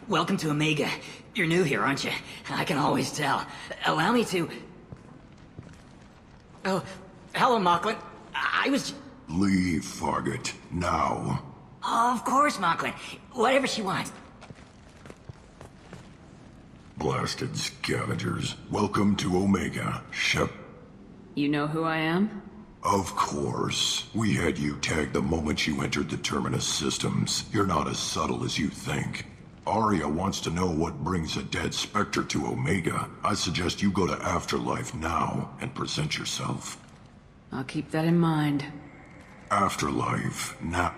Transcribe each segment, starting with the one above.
Welcome to Omega. You're new here, aren't you? I can always tell. Allow me to... Oh, hello, Mocklin. I was... Leave, Fargate. Now. Oh, of course, Mocklin. Whatever she wants. Blasted scavengers. Welcome to Omega, Shep. You know who I am? Of course. We had you tagged the moment you entered the Terminus systems. You're not as subtle as you think. Arya wants to know what brings a dead Spectre to Omega. I suggest you go to Afterlife now and present yourself. I'll keep that in mind. Afterlife, now.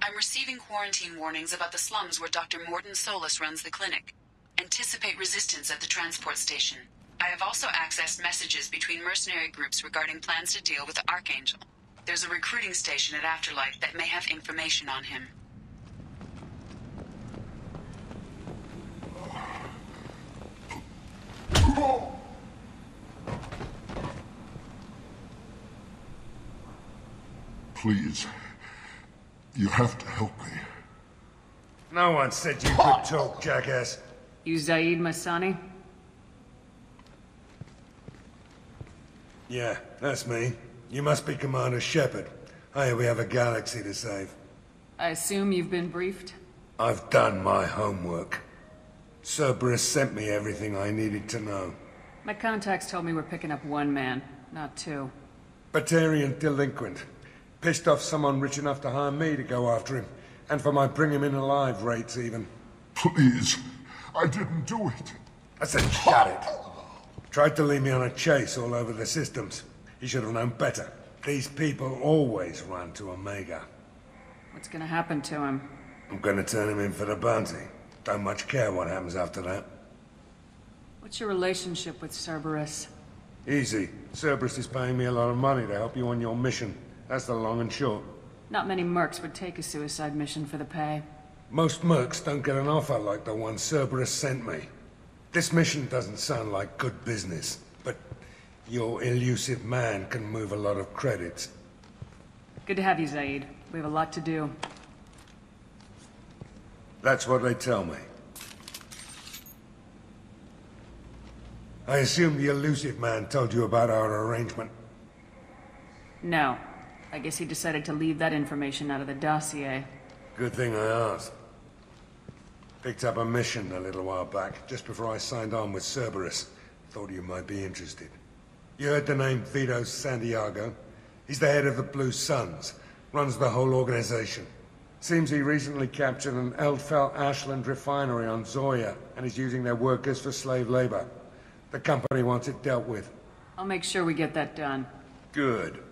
I'm receiving quarantine warnings about the slums where Dr. Mordin Solus runs the clinic. Anticipate resistance at the transport station. I have also accessed messages between mercenary groups regarding plans to deal with the Archangel. There's a recruiting station at Afterlife that may have information on him. Please. You have to help me. No one said you could talk, jackass. You Zaeed Massani? Yeah, that's me. You must be Commander Shepard. Hey, we have a galaxy to save. I assume you've been briefed? I've done my homework. Cerberus sent me everything I needed to know. My contacts told me we're picking up one man, not two. Batarian delinquent. Pissed off someone rich enough to hire me to go after him. And for my bring him in alive rates, even. Please. I didn't do it. I said shut it. Tried to lead me on a chase all over the systems. He should have known better. These people always run to Omega. What's gonna happen to him? I'm gonna turn him in for the bounty. Don't much care what happens after that. What's your relationship with Cerberus? Easy. Cerberus is paying me a lot of money to help you on your mission. That's the long and short. Not many mercs would take a suicide mission for the pay. Most mercs don't get an offer like the one Cerberus sent me. This mission doesn't sound like good business, but your elusive man can move a lot of credits. Good to have you, Zaeed. We have a lot to do. That's what they tell me. I assume the elusive man told you about our arrangement. No. I guess he decided to leave that information out of the dossier. Good thing I asked. Picked up a mission a little while back, just before I signed on with Cerberus. Thought you might be interested. You heard the name Vito Santiago? He's the head of the Blue Suns, runs the whole organization. Seems he recently captured an Eldfell Ashland refinery on Zoya, and is using their workers for slave labor. The company wants it dealt with. I'll make sure we get that done. Good.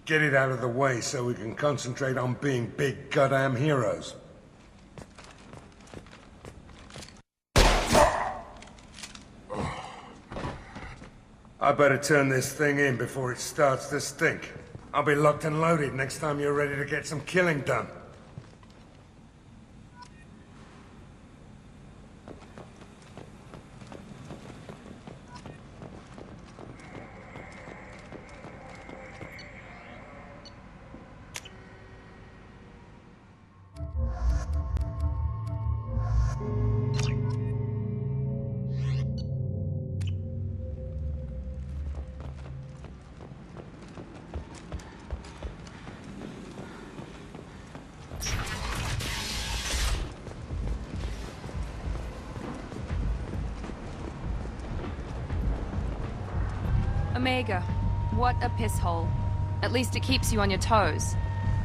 Get it out of the way so we can concentrate on being big goddamn heroes. I better turn this thing in before it starts to stink. I'll be locked and loaded next time you're ready to get some killing done. Omega. What a piss hole. At least it keeps you on your toes.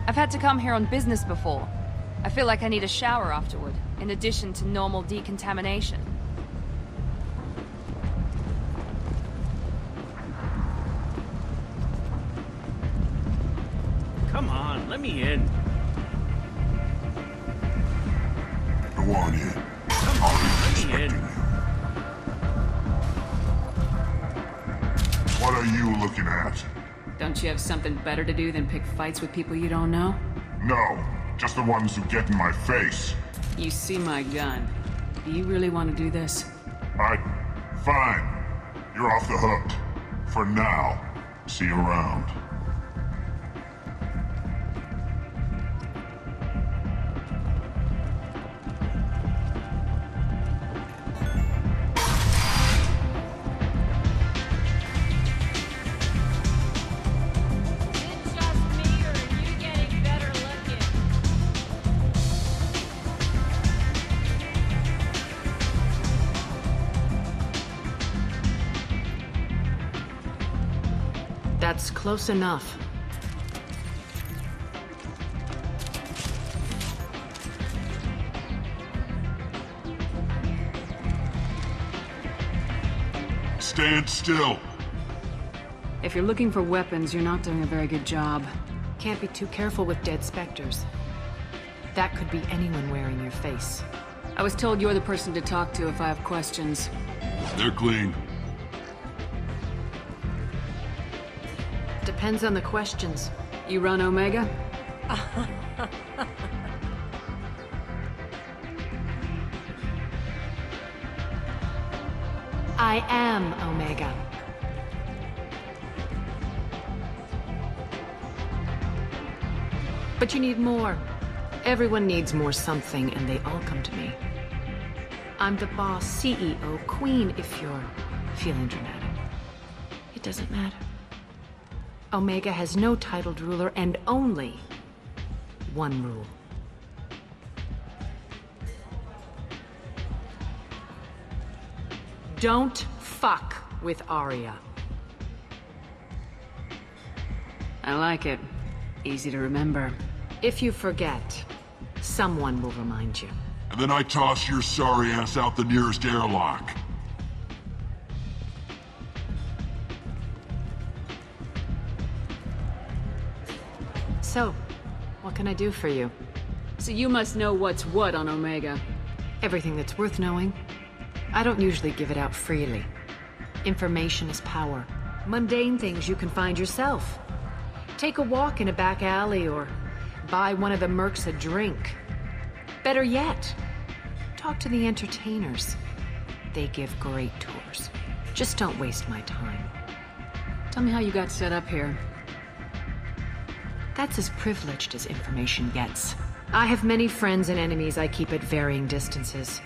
I've had to come here on business before. I feel like I need a shower afterward, in addition to normal decontamination. Come on, let me in. Go on in. Come I'll on, be let me expecting in. you. What are you looking at? Don't you have something better to do than pick fights with people you don't know? No, just the ones who get in my face. You see my gun. Do you really want to do this? Fine. You're off the hook. For now. See you around. That's close enough. Stand still. If you're looking for weapons, you're not doing a very good job. Can't be too careful with dead specters. That could be anyone wearing your face. I was told you're the person to talk to if I have questions. They're clean. Depends on the questions. You run Omega? I am Omega. But you need more. Everyone needs more something, and they all come to me. I'm the boss, CEO, queen, if you're feeling dramatic. It doesn't matter. Omega has no titled ruler and only one rule. Don't fuck with Arya. I like it. Easy to remember. If you forget, someone will remind you. And then I toss your sorry ass out the nearest airlock. So, what can I do for you? So you must know what's what on Omega. Everything that's worth knowing. I don't usually give it out freely. Information is power. Mundane things you can find yourself. Take a walk in a back alley or buy one of the mercs a drink. Better yet, talk to the entertainers. They give great tours. Just don't waste my time. Tell me how you got set up here. That's as privileged as information gets. I have many friends and enemies I keep at varying distances.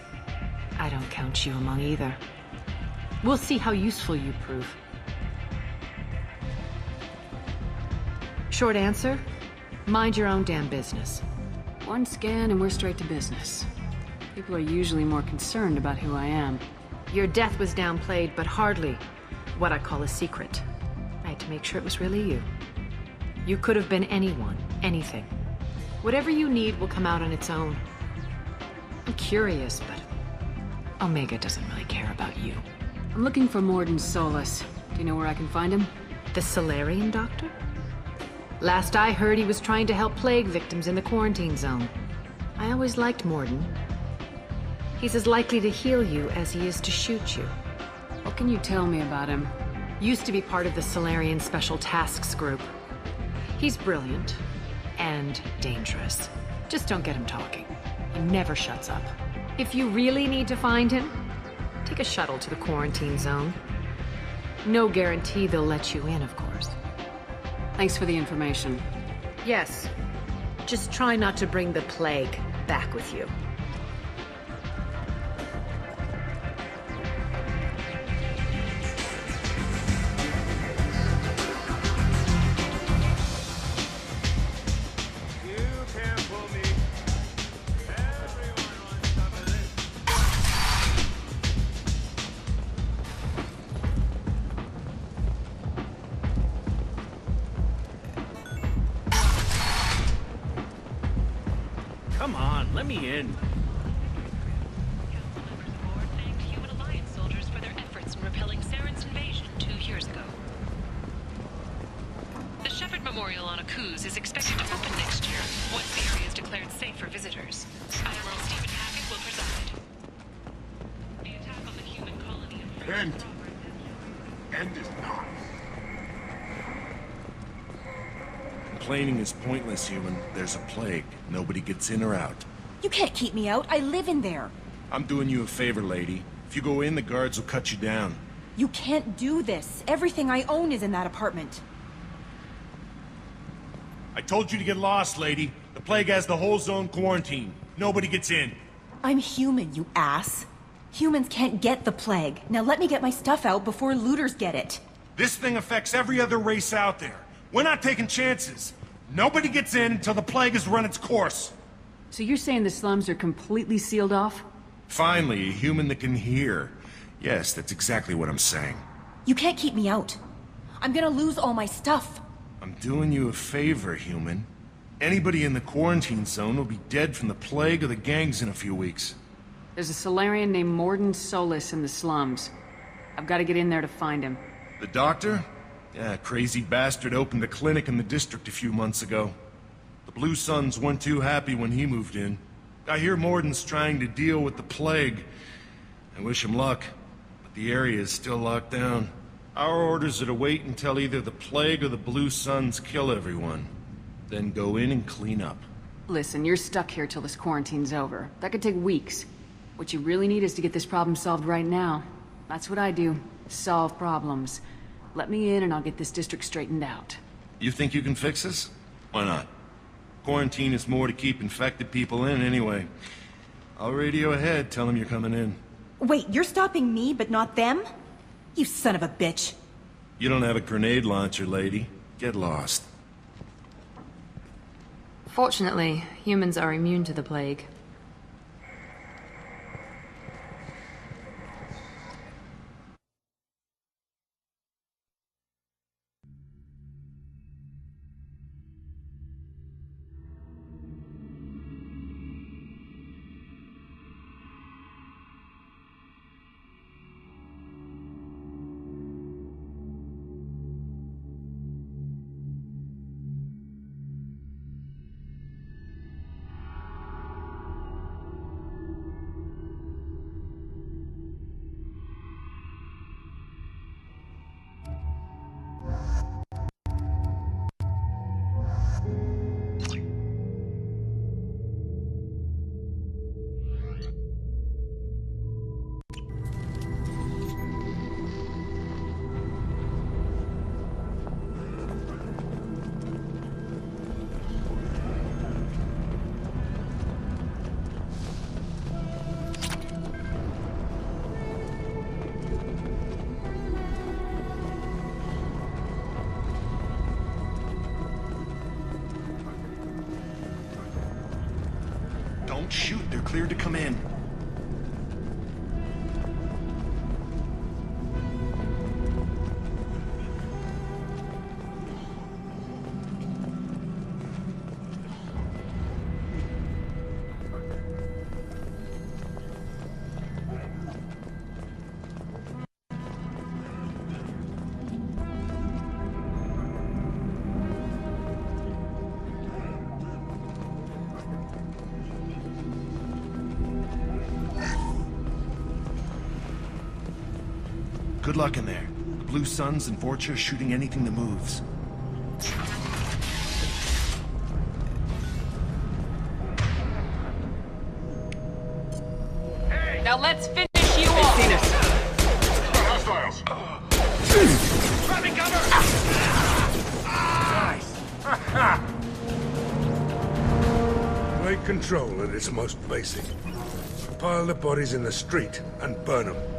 I don't count you among either. We'll see how useful you prove. Short answer, mind your own damn business. One scan and we're straight to business. People are usually more concerned about who I am. Your death was downplayed, but hardly what I call a secret. I had to make sure it was really you. You could have been anyone, anything. Whatever you need will come out on its own. I'm curious, but Omega doesn't really care about you. I'm looking for Mordin Solus. Do you know where I can find him? The Solarian doctor? Last I heard, he was trying to help plague victims in the quarantine zone. I always liked Mordin. He's as likely to heal you as he is to shoot you. What can you tell me about him? Used to be part of the Solarian Special Tasks Group. He's brilliant and dangerous. Just don't get him talking. He never shuts up. If you really need to find him, take a shuttle to the quarantine zone. No guarantee they'll let you in, of course. Thanks for the information. Yes. Just try not to bring the plague back with you. Come on, let me in. Council members aboard thanked Human Alliance soldiers for their efforts in repelling Saren's invasion 2 years ago. The Shepherd Memorial on Akuz is expected to open next year, once the area is declared safe for visitors. Admiral Stephen Hackett will preside. The attack on the human colony of... End is not. Complaining is pointless, human. There's a plague. Nobody gets in or out. You can't keep me out. I live in there. I'm doing you a favor, lady. If you go in, the guards will cut you down. You can't do this. Everything I own is in that apartment. I told you to get lost, lady. The plague has the whole zone quarantined. Nobody gets in. I'm human, you ass. Humans can't get the plague. Now let me get my stuff out before looters get it. This thing affects every other race out there. We're not taking chances. Nobody gets in until the plague has run its course. So you're saying the slums are completely sealed off? Finally, a human that can hear. Yes, that's exactly what I'm saying. You can't keep me out. I'm gonna lose all my stuff. I'm doing you a favor, human. Anybody in the quarantine zone will be dead from the plague or the gangs in a few weeks. There's a Solarian named Mordin Solus in the slums. I've got to get in there to find him. The doctor? Yeah, crazy bastard opened a clinic in the district a few months ago. The Blue Suns weren't too happy when he moved in. I hear Mordin's trying to deal with the plague. I wish him luck, but the area is still locked down. Our orders are to wait until either the plague or the Blue Suns kill everyone. Then go in and clean up. Listen, you're stuck here till this quarantine's over. That could take weeks. What you really need is to get this problem solved right now. That's what I do. Solve problems. Let me in and I'll get this district straightened out. You think you can fix this? Why not? Quarantine is more to keep infected people in anyway. I'll radio ahead, tell them you're coming in. Wait, you're stopping me, but not them? You son of a bitch. You don't have a grenade launcher, lady. Get lost. Fortunately, humans are immune to the plague. Don't shoot, they're cleared to come in. Good luck in there. The Blue Suns and Vorcha are shooting anything that moves. Hey. Now let's finish you off! Hostiles! Grabbing cover! Nice! Take control at its most basic. Pile the bodies in the street and burn them.